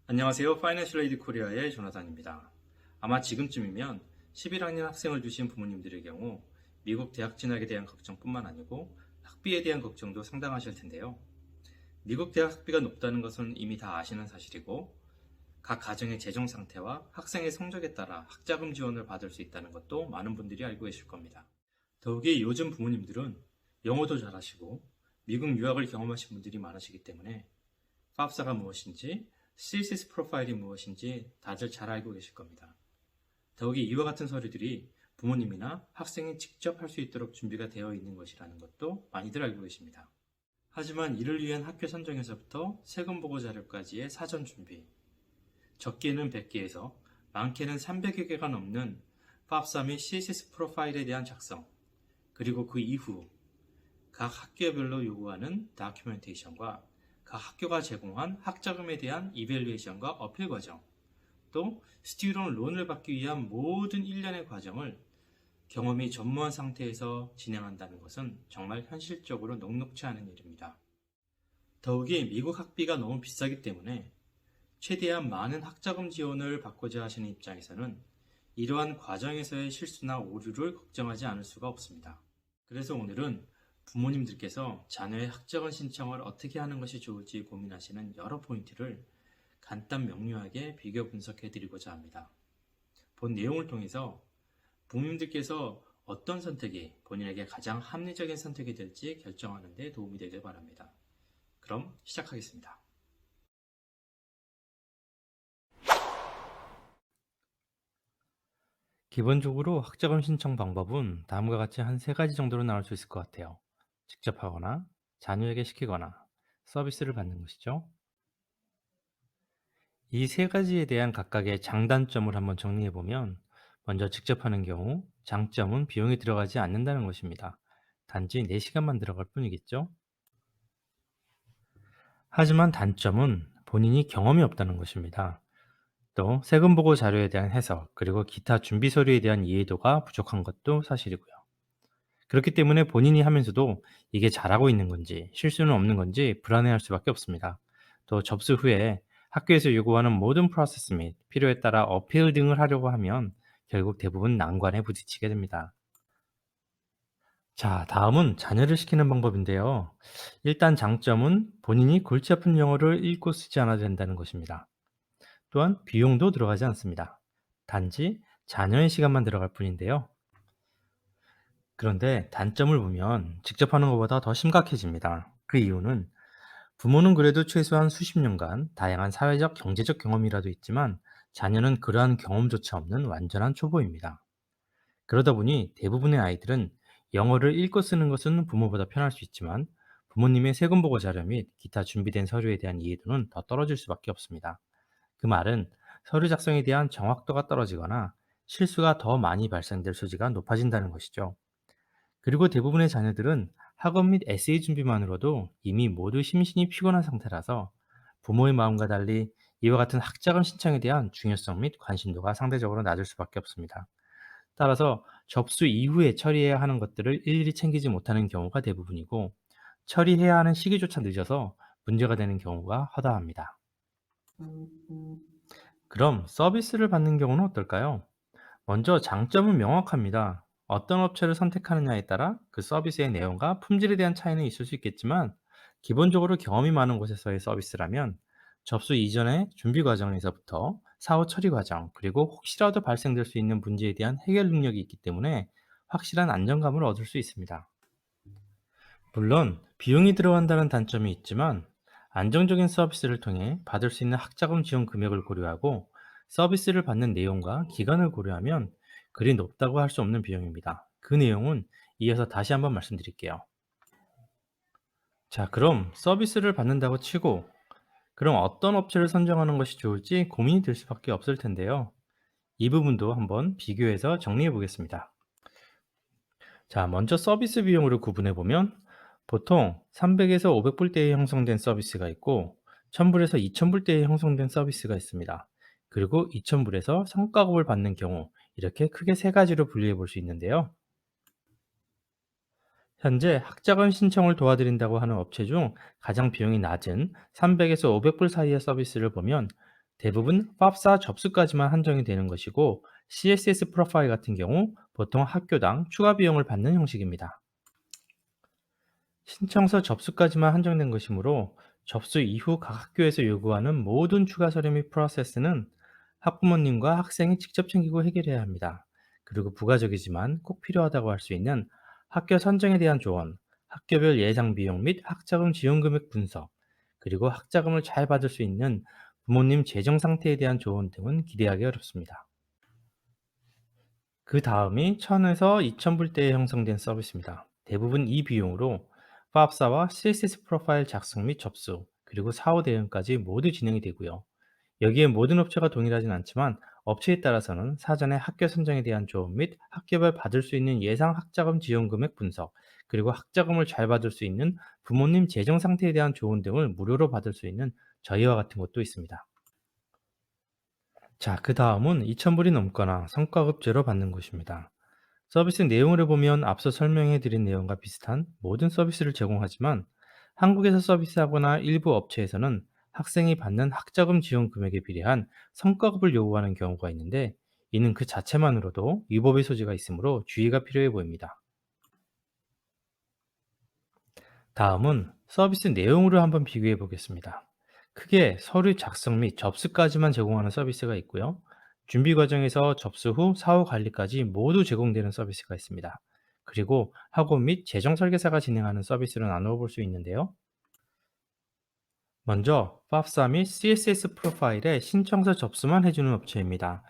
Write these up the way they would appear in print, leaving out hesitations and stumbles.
안녕하세요. 파이낸셜 에이드 코리아의 조나단입니다. 아마 지금쯤이면 11학년 학생을 두신 부모님들의 경우 미국 대학 진학에 대한 걱정뿐만 아니고 학비에 대한 걱정도 상당하실 텐데요. 미국 대학 학비가 높다는 것은 이미 다 아시는 사실이고 각 가정의 재정 상태와 학생의 성적에 따라 학자금 지원을 받을 수 있다는 것도 많은 분들이 알고 계실 겁니다. 더욱이 요즘 부모님들은 영어도 잘하시고 미국 유학을 경험하신 분들이 많으시기 때문에 팝사가 무엇인지, CSS 프로파일이 무엇인지 다들 잘 알고 계실 겁니다. 더욱이 이와 같은 서류들이 부모님이나 학생이 직접 할 수 있도록 준비가 되어 있는 것이라는 것도 많이들 알고 계십니다. 하지만 이를 위한 학교 선정에서부터 세금 보고 자료까지의 사전 준비, 적게는 100개에서 많게는 300여 개가 넘는 팝사 및 CSS 프로파일에 대한 작성, 그리고 그 이후 각 학교별로 요구하는 다큐멘테이션과 각 학교가 제공한 학자금에 대한 이밸류에이션과 어필 과정, 또 스튜던트 론을 받기 위한 모든 일련의 과정을 경험이 전무한 상태에서 진행한다는 것은 정말 현실적으로 녹록치 않은 일입니다. 더욱이 미국 학비가 너무 비싸기 때문에 최대한 많은 학자금 지원을 받고자 하시는 입장에서는 이러한 과정에서의 실수나 오류를 걱정하지 않을 수가 없습니다. 그래서 오늘은 부모님들께서 자녀의 학자금 신청을 어떻게 하는 것이 좋을지 고민하시는 여러 포인트를 간단 명료하게 비교 분석해 드리고자 합니다. 본 내용을 통해서 부모님들께서 어떤 선택이 본인에게 가장 합리적인 선택이 될지 결정하는 데 도움이 되길 바랍니다. 그럼 시작하겠습니다. 기본적으로 학자금 신청 방법은 다음과 같이 한 세 가지 정도로 나올 수 있을 것 같아요. 직접 하거나, 자녀에게 시키거나, 서비스를 받는 것이죠. 이 세 가지에 대한 각각의 장단점을 한번 정리해 보면, 먼저 직접 하는 경우, 장점은 비용이 들어가지 않는다는 것입니다. 단지 4시간만 들어갈 뿐이겠죠. 하지만 단점은 본인이 경험이 없다는 것입니다. 또 세금 보고 자료에 대한 해석, 그리고 기타 준비 서류에 대한 이해도가 부족한 것도 사실이고요. 그렇기 때문에 본인이 하면서도 이게 잘하고 있는 건지 실수는 없는 건지 불안해할 수밖에 없습니다. 또 접수 후에 학교에서 요구하는 모든 프로세스 및 필요에 따라 어필 등을 하려고 하면 결국 대부분 난관에 부딪히게 됩니다. 자, 다음은 자녀를 시키는 방법인데요. 일단 장점은 본인이 골치 아픈 영어를 읽고 쓰지 않아도 된다는 것입니다. 또한 비용도 들어가지 않습니다. 단지 자녀의 시간만 들어갈 뿐인데요. 그런데 단점을 보면 직접 하는 것보다 더 심각해집니다. 그 이유는 부모는 그래도 최소한 수십 년간 다양한 사회적, 경제적 경험이라도 있지만 자녀는 그러한 경험조차 없는 완전한 초보입니다. 그러다 보니 대부분의 아이들은 영어를 읽고 쓰는 것은 부모보다 편할 수 있지만 부모님의 세금 보고 자료 및 기타 준비된 서류에 대한 이해도는 더 떨어질 수밖에 없습니다. 그 말은 서류 작성에 대한 정확도가 떨어지거나 실수가 더 많이 발생될 소지가 높아진다는 것이죠. 그리고 대부분의 자녀들은 학업 및 에세이 준비만으로도 이미 모두 심신이 피곤한 상태라서 부모의 마음과 달리 이와 같은 학자금 신청에 대한 중요성 및 관심도가 상대적으로 낮을 수밖에 없습니다. 따라서 접수 이후에 처리해야 하는 것들을 일일이 챙기지 못하는 경우가 대부분이고 처리해야 하는 시기조차 늦어서 문제가 되는 경우가 허다합니다. 그럼 서비스를 받는 경우는 어떨까요? 먼저 장점은 명확합니다. 어떤 업체를 선택하느냐에 따라 그 서비스의 내용과 품질에 대한 차이는 있을 수 있겠지만 기본적으로 경험이 많은 곳에서의 서비스라면 접수 이전의 준비 과정에서부터 사후 처리 과정, 그리고 혹시라도 발생될 수 있는 문제에 대한 해결 능력이 있기 때문에 확실한 안정감을 얻을 수 있습니다. 물론 비용이 들어간다는 단점이 있지만 안정적인 서비스를 통해 받을 수 있는 학자금 지원 금액을 고려하고 서비스를 받는 내용과 기간을 고려하면 그리 높다고 할 수 없는 비용입니다. 그 내용은 이어서 다시 한번 말씀드릴게요. 자, 그럼 서비스를 받는다고 치고 그럼 어떤 업체를 선정하는 것이 좋을지 고민이 될 수밖에 없을 텐데요. 이 부분도 한번 비교해서 정리해 보겠습니다. 자, 먼저 서비스 비용으로 구분해 보면 보통 300에서 500불대에 형성된 서비스가 있고 1000불에서 2000불대에 형성된 서비스가 있습니다. 그리고 2000불에서 성과급을 받는 경우 이렇게 크게 세 가지로 분리해 볼 수 있는데요. 현재 학자금 신청을 도와드린다고 하는 업체 중 가장 비용이 낮은 300에서 500불 사이의 서비스를 보면 대부분 팝사 접수까지만 한정이 되는 것이고 CSS 프로파일 같은 경우 보통 학교당 추가 비용을 받는 형식입니다. 신청서 접수까지만 한정된 것이므로 접수 이후 각 학교에서 요구하는 모든 추가 서류 및 프로세스는 학부모님과 학생이 직접 챙기고 해결해야 합니다. 그리고 부가적이지만 꼭 필요하다고 할 수 있는 학교 선정에 대한 조언, 학교별 예상 비용 및 학자금 지원 금액 분석, 그리고 학자금을 잘 받을 수 있는 부모님 재정 상태에 대한 조언 등은 기대하기 어렵습니다. 그 다음이 1000에서 2000불대에 형성된 서비스입니다. 대부분 이 비용으로 파업사와 CSS 프로파일 작성 및 접수, 그리고 사후 대응까지 모두 진행이 되고요. 여기에 모든 업체가 동일하진 않지만 업체에 따라서는 사전에 학교 선정에 대한 조언 및 학교별 받을 수 있는 예상 학자금 지원 금액 분석, 그리고 학자금을 잘 받을 수 있는 부모님 재정 상태에 대한 조언 등을 무료로 받을 수 있는 저희와 같은 것도 있습니다. 자, 그 다음은 2000불이 넘거나 성과급제로 받는 것입니다. 서비스 내용을 보면 앞서 설명해 드린 내용과 비슷한 모든 서비스를 제공하지만 한국에서 서비스하거나 일부 업체에서는 학생이 받는 학자금 지원 금액에 비례한 성과급을 요구하는 경우가 있는데 이는 그 자체만으로도 위법의 소지가 있으므로 주의가 필요해 보입니다. 다음은 서비스 내용으로 한번 비교해 보겠습니다. 크게 서류 작성 및 접수까지만 제공하는 서비스가 있고요. 준비 과정에서 접수 후 사후 관리까지 모두 제공되는 서비스가 있습니다. 그리고 학원 및 재정 설계사가 진행하는 서비스로 나누어 볼 수 있는데요. 먼저 팝사 및 CSS 프로파일에 신청서 접수만 해주는 업체입니다.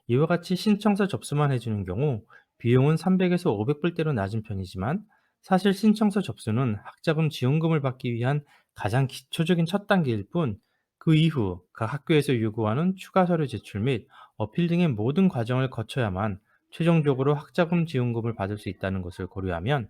이와 같이 신청서 접수만 해주는 경우 비용은 300에서 500불대로 낮은 편이지만 사실 신청서 접수는 학자금 지원금을 받기 위한 가장 기초적인 첫 단계일 뿐 그 이후 각 학교에서 요구하는 추가 서류 제출 및 어필 등의 모든 과정을 거쳐야만 최종적으로 학자금 지원금을 받을 수 있다는 것을 고려하면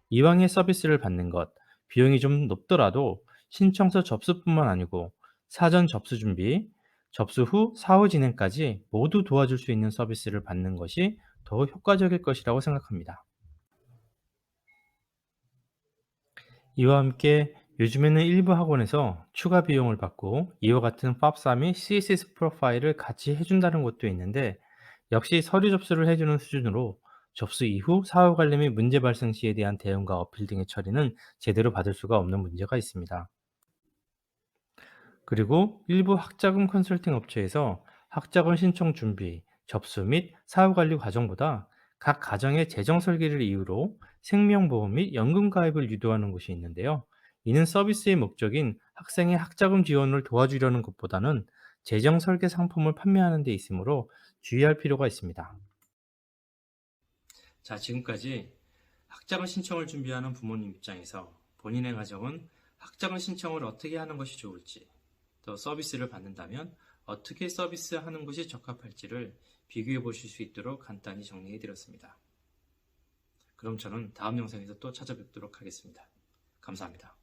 이왕의 서비스를 받는 것, 비용이 좀 높더라도 신청서 접수뿐만 아니고 사전 접수 준비, 접수 후 사후 진행까지 모두 도와줄 수 있는 서비스를 받는 것이 더 효과적일 것이라고 생각합니다. 이와 함께 요즘에는 일부 학원에서 추가 비용을 받고 이와 같은 팝사 및 CSS 프로파일을 같이 해준다는 곳도 있는데 역시 서류 접수를 해주는 수준으로 접수 이후 사후 관리 및 문제 발생 시에 대한 대응과 어필 등의 처리는 제대로 받을 수가 없는 문제가 있습니다. 그리고 일부 학자금 컨설팅 업체에서 학자금 신청 준비, 접수 및 사후 관리 과정보다 각 가정의 재정 설계를 이유로 생명보험 및 연금 가입을 유도하는 곳이 있는데요. 이는 서비스의 목적인 학생의 학자금 지원을 도와주려는 것보다는 재정 설계 상품을 판매하는 데 있으므로 주의할 필요가 있습니다. 자, 지금까지 학자금 신청을 준비하는 부모님 입장에서 본인의 가정은 학자금 신청을 어떻게 하는 것이 좋을지, 또 서비스를 받는다면 어떻게 서비스하는 것이 적합할지를 비교해 보실 수 있도록 간단히 정리해 드렸습니다. 그럼 저는 다음 영상에서 또 찾아뵙도록 하겠습니다. 감사합니다.